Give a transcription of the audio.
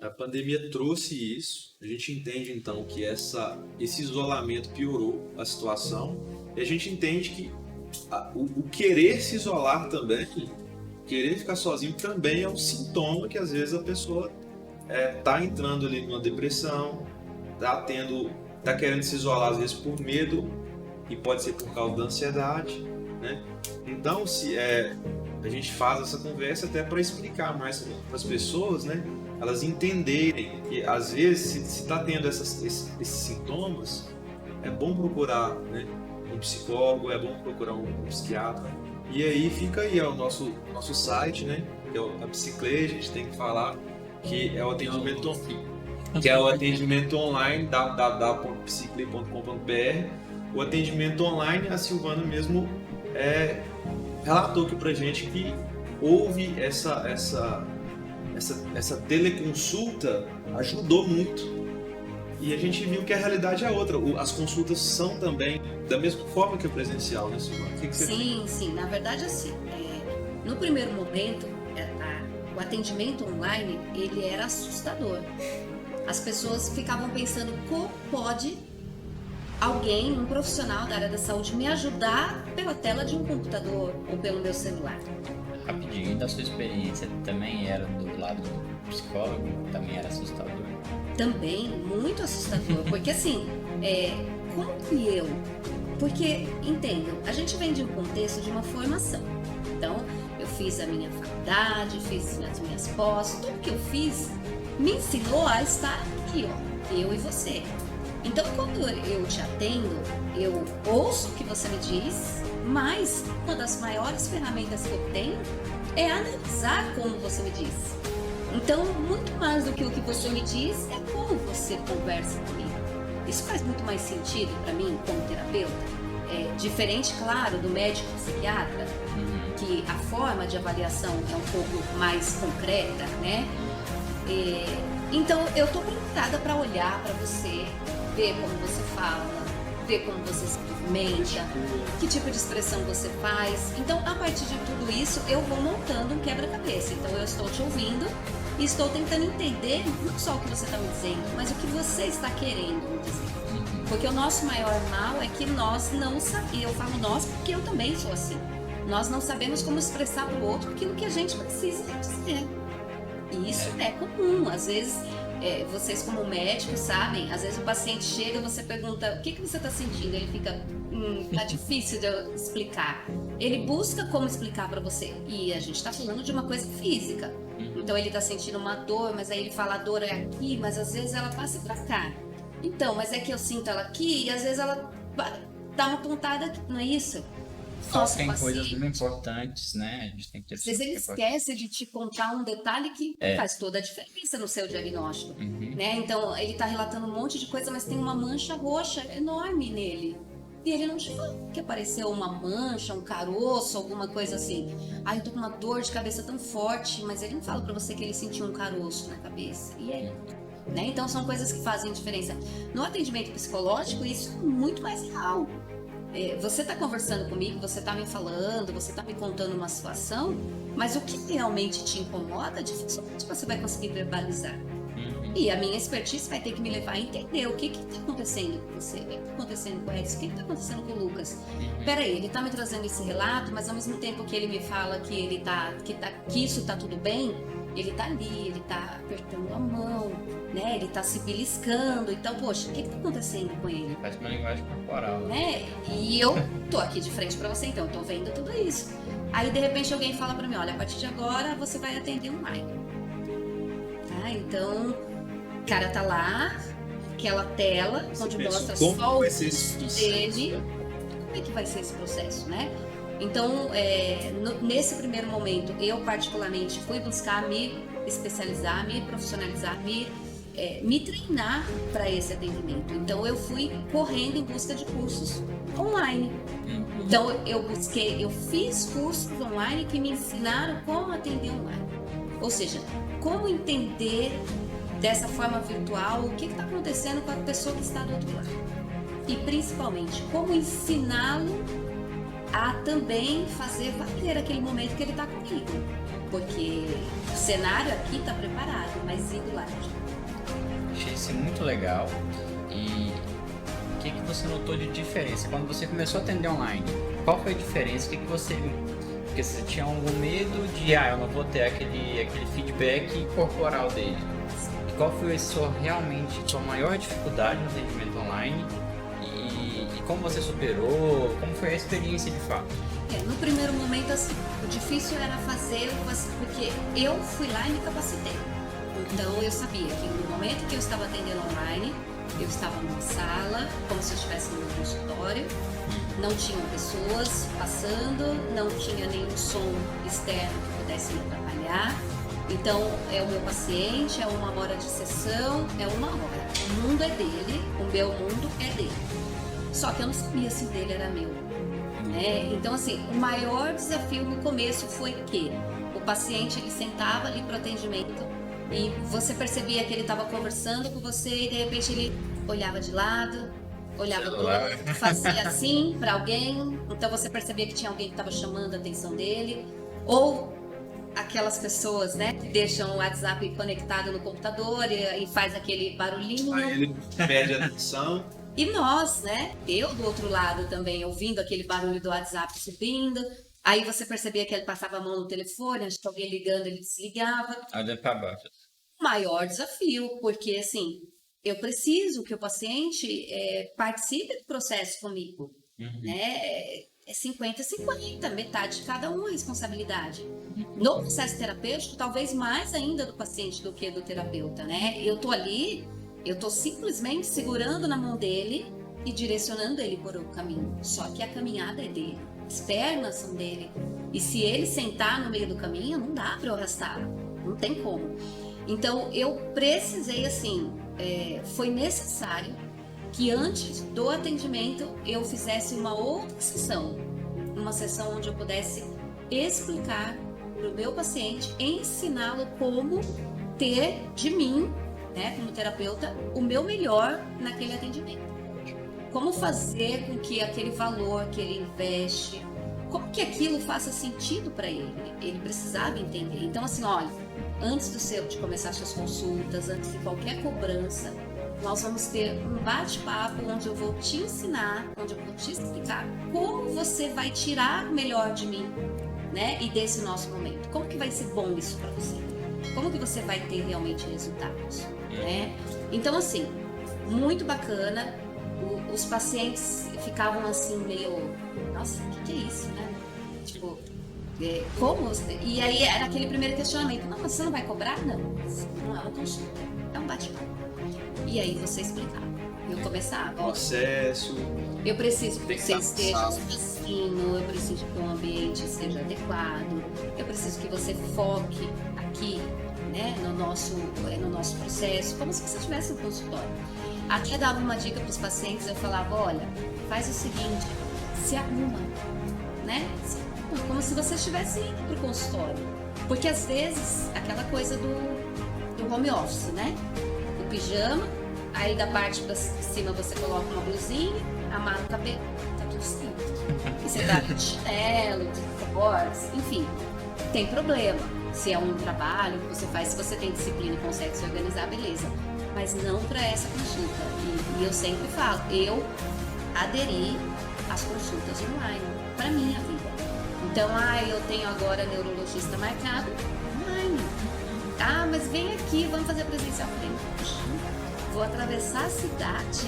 A pandemia trouxe isso. A gente entende então que esse isolamento piorou a situação. E a gente entende que o querer se isolar também, querer ficar sozinho também é um sintoma que às vezes a pessoa tá entrando ali numa depressão, tá querendo se isolar às vezes por medo e pode ser por causa da ansiedade, né? Então, a gente faz essa conversa até para explicar mais para as pessoas, né? Elas entenderem que às vezes se está tendo esses sintomas, é bom procurar, né, um psicólogo, é bom procurar um psiquiatra. E aí fica aí o nosso site, né? Que é a Psiclê, a gente tem que falar que é o atendimento online, www.psiclê.com.br. O atendimento online, a Silvana mesmo relatou aqui pra gente que houve essa teleconsulta, ajudou muito. E a gente viu que a realidade é outra. As consultas são também da mesma forma que a presencial, né, Silvana? O que você Sim, sim. Na verdade, assim, no primeiro momento, o atendimento online, ele era assustador. As pessoas ficavam pensando como pode alguém, um profissional da área da saúde, me ajudar pela tela de um computador ou pelo meu celular. Rapidinho, e da sua experiência, também era do lado do psicólogo? Também era assustador? Também muito assustador, porque assim, como que eu... Porque, entendam, a gente vem de um contexto de uma formação. Então, eu fiz a minha faculdade, fiz as minhas pós, tudo que eu fiz me ensinou a estar aqui, ó, eu e você. Então, quando eu te atendo, eu ouço o que você me diz, mas uma das maiores ferramentas que eu tenho é analisar como você me diz. Então, muito mais do que o que você me diz, é como você conversa comigo. Isso faz muito mais sentido para mim como terapeuta. Diferente, claro, do médico psiquiatra, que a forma de avaliação é um pouco mais concreta, né? Então, eu estou preparada para olhar para você, ver como você fala, ver como você se movimenta, que tipo de expressão você faz. Então, a partir de tudo isso, eu vou montando um quebra-cabeça. Então, eu estou te ouvindo e estou tentando entender não só o que você está me dizendo, mas o que você está querendo me dizer. Porque o nosso maior mal é que nós não sabemos, e eu falo nós porque eu também sou assim, nós não sabemos como expressar para o outro aquilo que a gente precisa dizer. E isso é comum, às vezes... vocês como médicos sabem, às vezes o paciente chega, você pergunta o que você está sentindo, ele fica, tá difícil de eu explicar. Ele busca como explicar para você, e a gente está falando de uma coisa física. Então ele está sentindo uma dor, mas aí ele fala a dor é aqui, mas às vezes ela passa para cá. Então, mas é que eu sinto ela aqui, e às vezes ela dá uma pontada aqui, não é isso? Tem coisas muito importantes, né? A gente tem que ter. Às vezes ele esquece de te contar um detalhe que faz toda a diferença no seu diagnóstico, né? Então, ele tá relatando um monte de coisa, mas tem uma mancha roxa enorme nele. E ele não te fala que apareceu uma mancha, um caroço, alguma coisa assim. Ah, eu tô com uma dor de cabeça tão forte, mas ele não fala pra você que ele sentiu um caroço na cabeça. E aí? Né? Então, são coisas que fazem diferença. No atendimento psicológico, isso é muito mais real. Você está conversando comigo, você está me falando, você está me contando uma situação, mas o que realmente te incomoda, dificilmente você vai conseguir verbalizar. E a minha expertise vai ter que me levar a entender o que está acontecendo com você, o que está acontecendo com o Edson, o que está acontecendo com o Lucas. Peraí, ele está me trazendo esse relato, mas ao mesmo tempo que ele me fala que isso está tudo bem, ele tá ali, ele tá apertando a mão, né? Ele tá se beliscando. Então, poxa, o que tá acontecendo com ele? Faz uma linguagem corporal, né? E eu tô aqui de frente pra você, então eu tô vendo tudo isso. Aí, de repente, alguém fala pra mim, olha, a partir de agora você vai atender online. Tá? Então, o cara tá lá, aquela tela, onde mostra só o rosto dele. Como é que vai ser esse processo, né? Então, nesse primeiro momento, eu particularmente fui buscar me especializar, me profissionalizar, me treinar para esse atendimento. Então, eu fui correndo em busca de cursos online. Então, eu fiz cursos online que me ensinaram como atender online. Ou seja, como entender dessa forma virtual o que está acontecendo com a pessoa que está do outro lado. E, principalmente, como ensiná-lo a também fazer valer aquele momento que ele está comigo. porque o cenário aqui está preparado, mas e do lado de lá? Achei isso muito legal. E o que você notou de diferença? Quando você começou a atender online, qual foi a diferença? O que você... Porque você tinha algum medo de, eu não vou ter aquele feedback corporal dele. E qual foi realmente sua maior dificuldade no atendimento online? E como você superou? Como foi a experiência de fato? No primeiro momento, assim, o difícil era fazer, porque eu fui lá e me capacitei. Então eu sabia que no momento que eu estava atendendo online, eu estava numa sala, como se eu estivesse no meu consultório, não tinham pessoas passando, não tinha nenhum som externo que pudesse me atrapalhar. Então é o meu paciente, é 1 hora de sessão, é 1 hora. O mundo é dele, o meu mundo é dele. Só que eu não sabia se o dele era meu. Então assim, o maior desafio no começo foi que o paciente ele sentava ali para o atendimento e você percebia que ele estava conversando com você e de repente ele olhava de lado, olhava do outro, fazia assim para alguém, então você percebia que tinha alguém que estava chamando a atenção dele, ou aquelas pessoas, que deixam o WhatsApp conectado no computador e faz aquele barulhinho. Aí ele perde a atenção. E nós, eu do outro lado também, ouvindo aquele barulho do WhatsApp subindo, aí você percebia que ele passava a mão no telefone, acho que alguém ligando, ele desligava. Olhando para baixo. O maior desafio, porque assim, eu preciso que o paciente participe do processo comigo, É 50-50, metade de cada um a responsabilidade. No processo terapêutico, talvez mais ainda do paciente do que do terapeuta, Eu tô ali, eu tô simplesmente segurando na mão dele e direcionando ele por um caminho. Só que a caminhada é dele, as pernas são dele. E se ele sentar no meio do caminho, não dá para eu arrastar, não tem como. Então eu precisei, assim, foi necessário que antes do atendimento eu fizesse uma outra sessão, uma sessão onde eu pudesse explicar para o meu paciente, ensiná-lo como ter de mim, como terapeuta, o meu melhor naquele atendimento. Como fazer com que aquele valor que ele investe, como que aquilo faça sentido para ele. Ele precisava entender. Então, assim, olha, antes de começar suas consultas, antes de qualquer cobrança, nós vamos ter um bate-papo onde eu vou te ensinar, onde eu vou te explicar como você vai tirar o melhor de mim, e desse nosso momento. Como que vai ser bom isso para você? Como que você vai ter realmente resultados, Então, assim, muito bacana. Os pacientes ficavam assim meio, nossa, o que é isso, Tipo, como você... E aí era aquele primeiro questionamento, não, mas você não vai cobrar? Não é uma consulta, é um bate-papo. E aí você explicava, eu começava. Processo. Eu preciso que você esteja sozinho, eu preciso que o ambiente seja adequado, eu preciso que você foque aqui, no nosso processo, como se você estivesse no consultório. Até dava uma dica para os pacientes, eu falava, olha, faz o seguinte, se arruma, como se você estivesse indo para o consultório. Porque às vezes, aquela coisa do home office, O pijama, aí da parte para cima você coloca uma blusinha, amarra o cabelo, tá tudo certo. E você tá de chinelo, de shorts, enfim, tem problema. Se é um trabalho que você faz, se você tem disciplina e consegue se organizar, beleza. Mas não para essa consulta. E eu sempre falo, eu aderi às consultas online para minha vida. Então, eu tenho agora neurologista marcado online. Mas vem aqui, vamos fazer presencial. Vou atravessar a cidade